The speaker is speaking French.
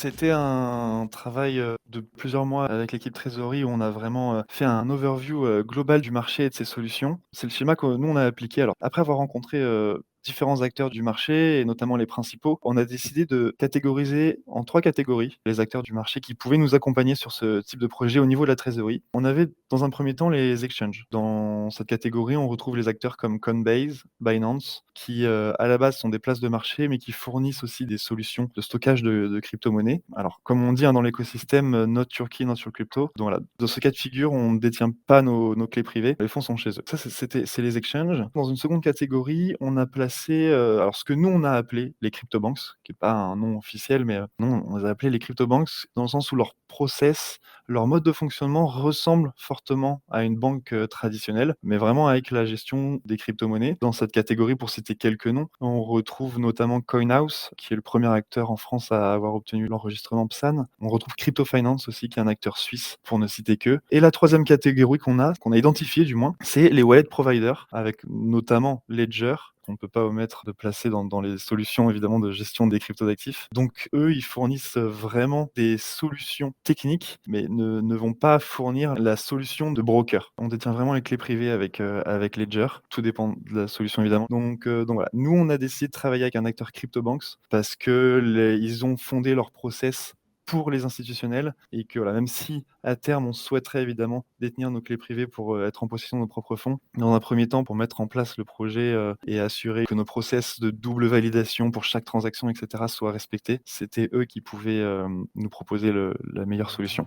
C'était un travail, de plusieurs mois avec l'équipe trésorerie où on a vraiment, fait un overview, global du marché et de ses solutions. C'est le schéma que nous on a appliqué. Alors après avoir rencontré, différents acteurs du marché et notamment les principaux, on a décidé de catégoriser en 3 catégories les acteurs du marché qui pouvaient nous accompagner sur ce type de projet au niveau de la trésorerie. On avait dans un premier temps les exchanges. Dans cette catégorie, on retrouve les acteurs comme Coinbase, Binance qui, à la base sont des places de marché mais qui fournissent aussi des solutions de stockage de crypto-monnaies. Alors comme on dit, hein, dans l'écosystème, not your key, not your crypto. Donc voilà, dans ce cas de figure, on ne détient pas nos clés privées, les fonds sont chez eux. Ça c'est les exchanges. Dans une seconde catégorie, on a placé, alors ce que nous on a appelé les crypto-banks, qui est pas un nom officiel, mais, nous on les a appelés les crypto-banks dans le sens où leur process, leur mode de fonctionnement ressemble fortement à une banque, traditionnelle, mais vraiment avec la gestion des crypto-monnaies. Dans cette catégorie, pour citer quelques noms, on retrouve notamment CoinHouse, qui est le premier acteur en France à avoir obtenu l'enregistrement PSAN. On retrouve Crypto Finance aussi, qui est un acteur suisse, pour ne citer qu'eux. Et la troisième catégorie qu'on a identifiée du moins, c'est les wallet providers, avec notamment Ledger, qu'on ne peut pas omettre de placer dans les solutions évidemment de gestion des cryptos-actifs. Donc eux, ils fournissent vraiment des solutions techniques, mais ne vont pas fournir la solution de broker. On détient vraiment les clés privées avec Ledger. Tout dépend de la solution évidemment. Donc voilà, nous on a décidé de travailler avec un acteur CryptoBanks parce que ils ont fondé leur process pour les institutionnels et que voilà, même si à terme on souhaiterait évidemment détenir nos clés privées pour, être en possession de nos propres fonds, dans un premier temps pour mettre en place le projet, et assurer que nos process de double validation pour chaque transaction et cetera soient respectés, c'était eux qui pouvaient, nous proposer la meilleure solution.